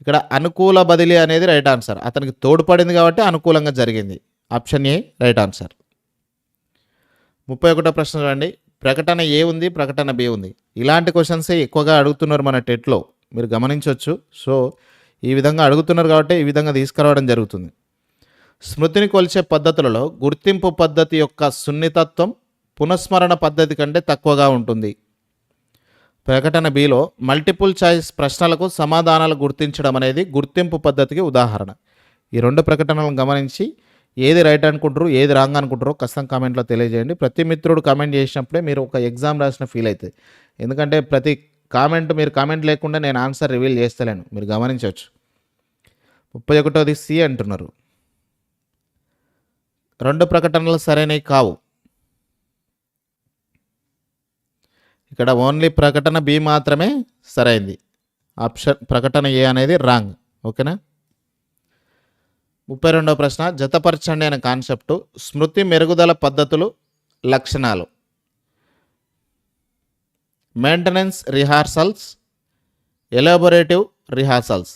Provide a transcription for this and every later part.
ఇక్కడ అనుకూల బదిలీ అనేది రైట్ ఆన్సర్. అతనికి తోడ్పడింది కాబట్టి అనుకూలంగా జరిగింది. Option A right answer. 31వ ప్రశ్న చూడండి. ప్రకటన ఏ ఉంది, ప్రకటన బి ఉంది. ఇలాంటి క్వెషన్సే ఎక్కువగా అడుగుతున్నారు మన టెట్‌లో. మీరు గమనించొచ్చు. సో, ఈ విధంగా అడుగుతున్నారు కాబట్టి ఈ విధంగా తీసుకురావడం జరుగుతుంది. స్మృతిని కొలిచే పద్ధతులలో గుర్తింపు పద్ధతి యొక్క సున్నితత్వం పునఃస్మరణ పద్ధతి కంటే తక్కువగా ఉంటుంది. ప్రకటన బిలో మల్టిపుల్ చాయిస్ ప్రశ్నలకు సమాధానాలు గుర్తించడం అనేది గుర్తింపు పద్ధతికి ఉదాహరణ. ఈ 2 ప్రకటనలను గమనించి ఏది రైట్ అనుకుంటారు, ఏది రాంగ్ అనుకుంటారో ఖచ్చితంగా కామెంట్లో తెలియజేయండి. ప్రతి మిత్రుడు కామెంట్ చేసినప్పుడే మీరు ఒక ఎగ్జామ్ రాసిన ఫీల్ అవుతుంది. ఎందుకంటే ప్రతి కామెంట్ మీరు కామెంట్ లేకుండా నేను ఆన్సర్ రివీల్ చేస్తలేను. మీరు గమనించవచ్చు. 31ది సి అంటున్నారు. 2 ప్రకటనలు సరైనవి కావు. ఇక్కడ ఓన్లీ ప్రకటన బి మాత్రమే సరైంది. ఆప్షన్ ప్రకటన ఏ అనేది రాంగ్. ఓకేనా. 32వ ప్రశ్న జతపరచండి అనే కాన్సెప్టు స్మృతి మెరుగుదల పద్ధతులు లక్షణాలు. Maintenance rehearsals, elaborative rehearsals.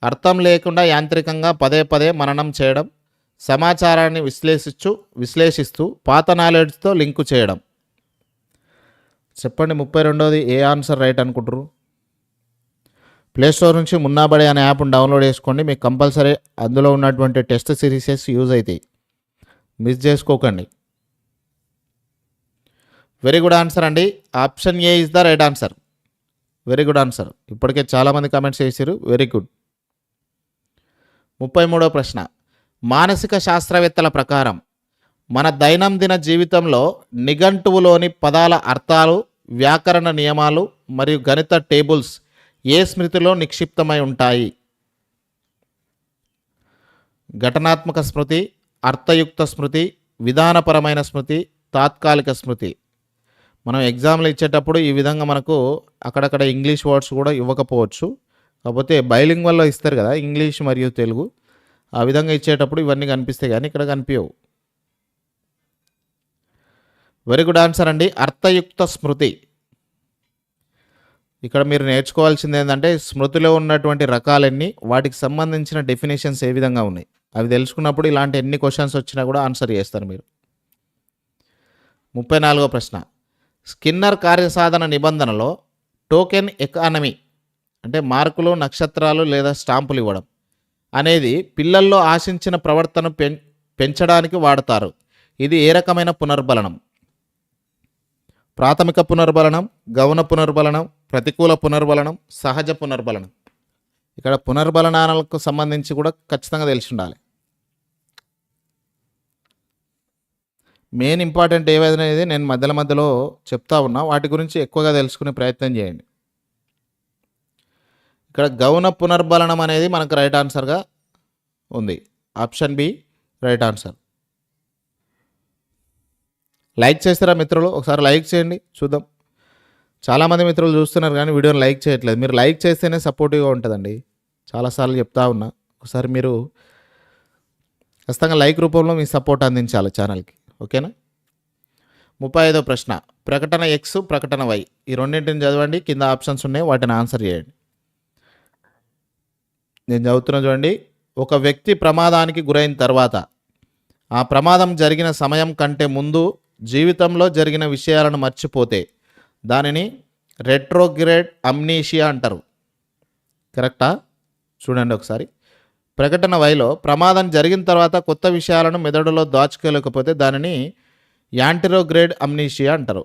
అర్థం లేకుండా యాంత్రికంగా పదే పదే మననం చేయడం, సమాచారాన్ని విశ్లేషిస్తూ పాత నాలెడ్జ్తో లింకు చేయడం. చెప్పండి 32వది ఏ ఆన్సర్ రైట్ అనుకుంటారు? ప్లేస్టోర్ నుంచి మున్నాబడే అనే యాప్ను డౌన్లోడ్ చేసుకోండి. మీకు కంపల్సరీ అందులో ఉన్నటువంటి టెస్ట్ సిరీసెస్ యూజ్ అవుతాయి. మిస్ చేసుకోకండి. వెరీ గుడ్ ఆన్సర్ అండి. Option A is the right answer. Very good answer. ఇప్పటికే చాలామంది కామెంట్స్ చేశారు. Very good. 33వ ప్రశ్న మానసిక శాస్త్రవేత్తల ప్రకారం మన దైనందిన జీవితంలో నిఘంటువులోని పదాల అర్థాలు, వ్యాకరణ నియమాలు మరియు గణిత టేబుల్స్ ఏ స్మృతిలో నిక్షిప్తమై ఉంటాయి? ఘటనాత్మక స్మృతి, అర్థయుక్త స్మృతి, విధానపరమైన స్మృతి, తాత్కాలిక స్మృతి. మనం ఎగ్జామ్లు ఇచ్చేటప్పుడు ఈ విధంగా మనకు అక్కడక్కడ ఇంగ్లీష్ వర్డ్స్ కూడా ఇవ్వకపోవచ్చు. కాకపోతే బైలింగ్వల్లో ఇస్తారు కదా, ఇంగ్లీష్ మరియు తెలుగు. ఆ విధంగా ఇచ్చేటప్పుడు ఇవన్నీ కనిపిస్తాయి కానీ ఇక్కడ కనిపించవు. వెరీ గుడ్ ఆన్సర్ అండి. అర్థయుక్త స్మృతి. ఇక్కడ మీరు నేర్చుకోవాల్సింది ఏంటంటే స్మృతిలో ఉన్నటువంటి రకాలన్నీ, వాటికి సంబంధించిన డెఫినేషన్స్ ఏ విధంగా ఉన్నాయి అవి తెలుసుకున్నప్పుడు ఇలాంటి ఎన్ని క్వశ్చన్స్ వచ్చినా కూడా ఆన్సర్ చేస్తారు మీరు. 34వ ప్రశ్న స్కిన్నర్ కార్యసాధన నిబంధనలో టోకెన్ ఎకానమీ అంటే మార్కులు, నక్షత్రాలు లేదా స్టాంపులు ఇవ్వడం అనేది పిల్లల్లో ఆశించిన ప్రవర్తన పెంచడానికి వాడతారు. ఇది ఏ రకమైన పునర్బలనం? ప్రాథమిక పునర్బలనం, గౌణ పునర్బలనం, ప్రతికూల పునర్బలనం, సహజ పునర్బలనం. ఇక్కడ పునర్బలనాలకు సంబంధించి కూడా ఖచ్చితంగా తెలిసి ఉండాలి. మెయిన్ ఇంపార్టెంట్ ఏవైతే నేను మధ్యలో చెప్తా ఉన్నా వాటి గురించి ఎక్కువగా తెలుసుకునే ప్రయత్నం చేయండి. ఇక్కడ గౌణ పునర్బలనం అనేది మనకు రైట్ ఆన్సర్గా ఉంది. Option B right answer. Like చేస్తారా మిత్రులు? ఒకసారి లైక్ చేయండి చూద్దాం. చాలామంది మిత్రులు చూస్తున్నారు కానీ వీడియోని లైక్ చేయట్లేదు. మీరు లైక్ చేస్తేనే సపోర్టివ్గా ఉంటుందండి. చాలాసార్లు చెప్తా ఉన్నా. ఒకసారి మీరు ఖచ్చితంగా లైక్ రూపంలో మీ సపోర్ట్ అందించాలి ఛానల్కి. ఓకేనా. 35వ ప్రశ్న ప్రకటన ఎక్స్, ప్రకటన వై ఈ రెండింటిని చదవండి. కింద ఆప్షన్స్ ఉన్నాయి, వాటిని ఆన్సర్ చేయండి. నేను చదువుతున్నా చూడండి. ఒక వ్యక్తి ప్రమాదానికి గురైన తర్వాత ఆ ప్రమాదం జరిగిన సమయం కంటే ముందు జీవితంలో జరిగిన విషయాలను మర్చిపోతే దానిని రెట్రోగ్రేడ్ అమ్నీషియా అంటారు. కరెక్టా? చూడండి ఒకసారి. ప్రకటన వైలో ప్రమాదం జరిగిన తర్వాత కొత్త విషయాలను మెదడులో దాచుకోలేకపోతే దానిని యాంటిరోగ్రేడ్ అమ్నీషియా అంటారు.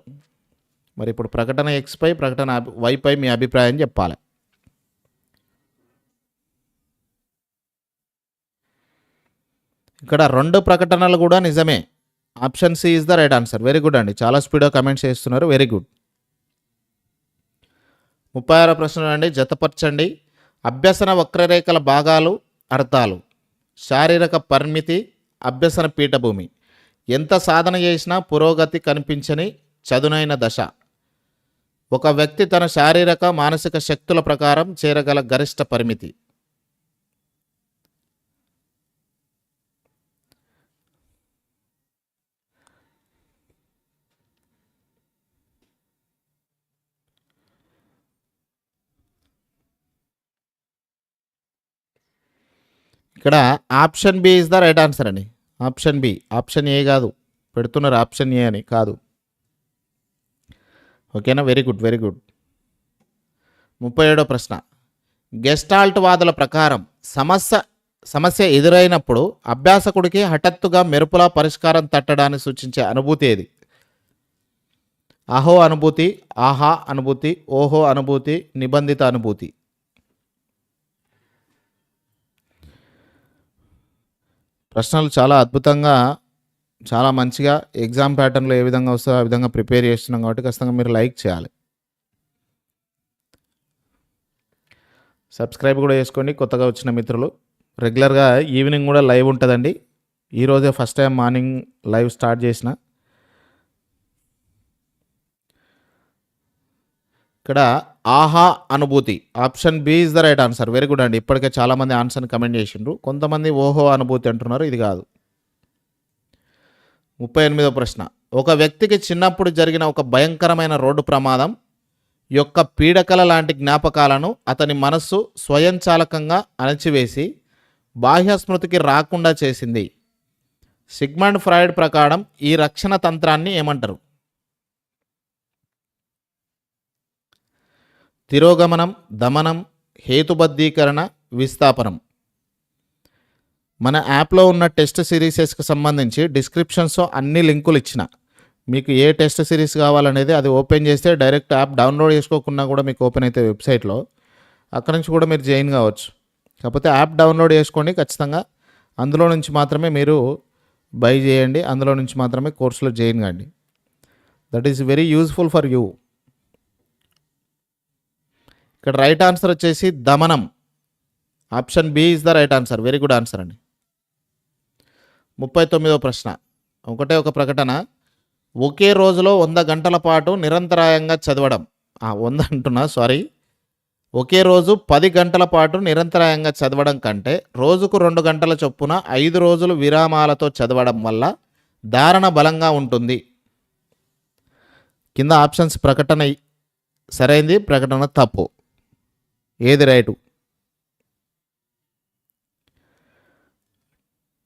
మరి ఇప్పుడు ప్రకటన ఎక్స్పై, ప్రకటన వైపై మీ అభిప్రాయం చెప్పాలి. ఇక్కడ 2 ప్రకటనలు కూడా నిజమే. Option C is the right answer. Very good అండి. చాలా స్పీడ్గా కమెంట్స్ చేస్తున్నారు. Very good. 36వ ప్రశ్న అండి. జతపరచండి. అభ్యసన వక్రరేఖల భాగాలు, అర్థాలు. శారీరక పరిమితి, అభ్యసన పీఠభూమి. ఎంత సాధన చేసినా పురోగతి కనిపించని చదునైన దశ. ఒక వ్యక్తి తన శారీరక, మానసిక శక్తుల ప్రకారం చేరగల గరిష్ట పరిమితి. ఇక్కడ option B is the right answer అండి. ఆప్షన్ బి, ఆప్షన్ ఏ కాదు. పెడుతున్నారు ఆప్షన్ ఏ అని, కాదు. ఓకేనా, వెరీ గుడ్ వెరీ గుడ్. 37వ ప్రశ్న. గెస్టాల్ట్ వాదుల ప్రకారం సమస్య ఎదురైనప్పుడు అభ్యాసకుడికి హఠాత్తుగా మెరుపులా పరిష్కారం తట్టడాన్ని సూచించే అనుభూతి ఏది? అహో అనుభూతి, ఆహా అనుభూతి, ఓహో అనుభూతి, నిబంధిత అనుభూతి. ప్రశ్నలు చాలా అద్భుతంగా, చాలా మంచిగా ఎగ్జామ్ ప్యాటర్న్లో ఏ విధంగా వస్తుందో ఆ విధంగా ప్రిపేర్ చేస్తున్నాం కాబట్టి ఖచ్చితంగా మీరు లైక్ చేయాలి. సబ్స్క్రైబ్ కూడా చేసుకోండి కొత్తగా వచ్చిన మిత్రులు. రెగ్యులర్గా ఈవినింగ్ కూడా లైవ్ ఉంటుందండి. ఈరోజే first time morning live start చేసిన. ఇక్కడ ఆహా అనుభూతి, option B is the right answer. Very good అండి. ఇప్పటికే చాలామంది ఆన్సర్ని కమెంట్ చేసిండ్రు. కొంతమంది ఓహో అనుభూతి అంటున్నారు, ఇది కాదు. 38వ ప్రశ్న. ఒక వ్యక్తికి చిన్నప్పుడు జరిగిన ఒక భయంకరమైన రోడ్డు ప్రమాదం యొక్క పీడకల లాంటి జ్ఞాపకాలను అతని మనస్సు స్వయంచాలకంగా అణచివేసి బాహ్య స్మృతికి రాకుండా చేసింది. సిగ్మండ్ ఫ్రాయిడ్ ప్రకారం ఈ రక్షణ తంత్రాన్ని ఏమంటారు? తిరోగమనం, దమనం, హేతుబద్ధీకరణ, విస్థాపనం. మన యాప్లో ఉన్న టెస్ట్ సిరీసెస్కి సంబంధించి డిస్క్రిప్షన్స్లో అన్ని లింకులు ఇచ్చిన. మీకు ఏ టెస్ట్ సిరీస్ కావాలనేది అది ఓపెన్ చేస్తే డైరెక్ట్ యాప్ డౌన్లోడ్ చేసుకోకుండా కూడా మీకు ఓపెన్ అయితే వెబ్సైట్లో అక్కడ నుంచి కూడా మీరు జాయిన్ కావచ్చు. కాకపోతే యాప్ డౌన్లోడ్ చేసుకోండి ఖచ్చితంగా. అందులో నుంచి మాత్రమే మీరు బై చేయండి, అందులో నుంచి మాత్రమే కోర్సులో జాయిన్ కాండి. That is very useful for you. ఇక్కడ రైట్ ఆన్సర్ వచ్చేసి దమనం. Option B is the right answer. Very good answer అండి. 39వ ప్రశ్న. ఒకటే ఒక ప్రకటన. ఒకే రోజులో 100 గంటల పాటు నిరంతరాయంగా చదవడం, 100 అంటున్నా సారీ, ఒకే రోజు 10 గంటల పాటు నిరంతరాయంగా చదవడం కంటే రోజుకు 2 గంటల చొప్పున 5 రోజులు విరామాలతో చదవడం వల్ల ధారణ బలంగా ఉంటుంది. కింద ఆప్షన్స్ ప్రకటన సరైంది, ప్రకటన తప్పు. ఏది రైటు?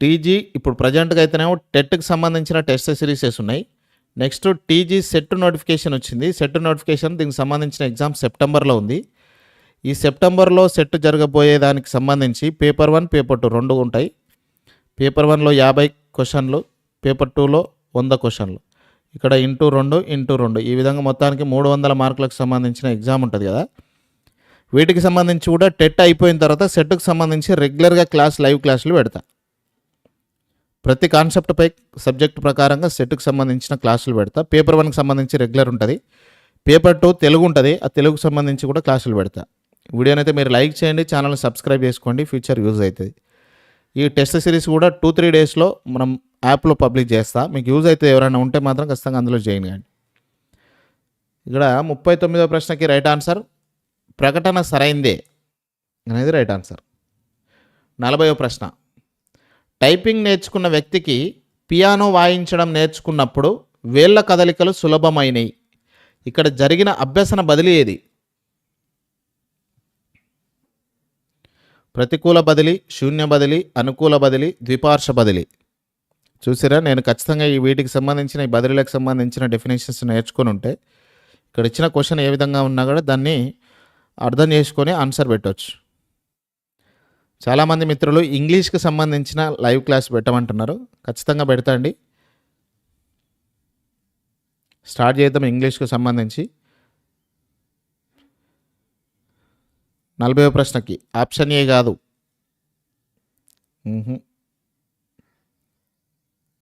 టీజీ ఇప్పుడు ప్రజెంట్గా అయితేనేమో టెట్కి సంబంధించిన టెస్ట్ సిరీసెస్ ఉన్నాయి. నెక్స్ట్ టీజీ సెట్ నోటిఫికేషన్ వచ్చింది. సెట్ నోటిఫికేషన్ దీనికి సంబంధించిన ఎగ్జామ్ సెప్టెంబర్లో ఉంది. ఈ సెప్టెంబర్లో సెట్ జరగబోయే దానికి సంబంధించి పేపర్ 1, పేపర్ 2 రెండు ఉంటాయి. పేపర్ 1లో 50 క్వశ్చన్లు, పేపర్ 2లో 100 క్వశ్చన్లు. ఇక్కడ ఇంటూ 2 ఈ విధంగా మొత్తానికి 300 మార్కులకు సంబంధించిన ఎగ్జామ్ ఉంటుంది కదా. వీటికి సంబంధించి కూడా టెట్ అయిపోయిన తర్వాత సెట్కి సంబంధించి రెగ్యులర్గా లైవ్ క్లాసులు పెడతా. ప్రతి కాన్సెప్ట్పై సబ్జెక్ట్ ప్రకారంగా సెట్కి సంబంధించిన క్లాసులు పెడతా. పేపర్ 1కి సంబంధించి రెగ్యులర్ ఉంటుంది. పేపర్ 2 తెలుగు ఉంటుంది, ఆ తెలుగుకు సంబంధించి కూడా క్లాసులు పెడతా. వీడియోనైతే మీరు లైక్ చేయండి, ఛానల్ని సబ్స్క్రైబ్ చేసుకోండి, ఫ్యూచర్ యూజ్ అవుతుంది. ఈ టెస్ట్ సిరీస్ కూడా 2-3 డేస్లో మనం యాప్లో పబ్లిష్ చేస్తా. మీకు యూజ్ అయితే ఎవరైనా ఉంటే మాత్రం ఖచ్చితంగా అందులో జాయిన్ కాండి. ఇక్కడ 39వ ప్రశ్నకి రైట్ ఆన్సర్ ప్రకటన సరైందే అనేది రైట్ ఆన్సర్. 40వ ప్రశ్న. టైపింగ్ నేర్చుకున్న వ్యక్తికి పియానో వాయించడం నేర్చుకున్నప్పుడు వేళ్ల కదలికలు సులభమైనవి. ఇక్కడ జరిగిన అభ్యసన బదిలీ ఏది? ప్రతికూల బదిలీ, శూన్య బదిలీ, అనుకూల బదిలీ, ద్విపార్ష బదిలీ. చూసారా, నేను ఖచ్చితంగా ఈ వీటికి సంబంధించిన ఈ బదిలీలకు సంబంధించిన డెఫినేషన్స్ నేర్చుకొని ఉంటే ఇక్కడ ఇచ్చిన క్వశ్చన్ ఏ విధంగా ఉన్నా కూడా దాన్ని అర్థం చేసుకొని ఆన్సర్ పెట్టవచ్చు. చాలామంది మిత్రులు ఇంగ్లీష్కి సంబంధించిన లైవ్ క్లాస్ పెట్టమంటున్నారు. ఖచ్చితంగా పెడతా అండి. స్టార్ట్ చేద్దాం ఇంగ్లీష్కి సంబంధించి. 40వ ప్రశ్నకి ఆప్షన్ ఏ కాదు.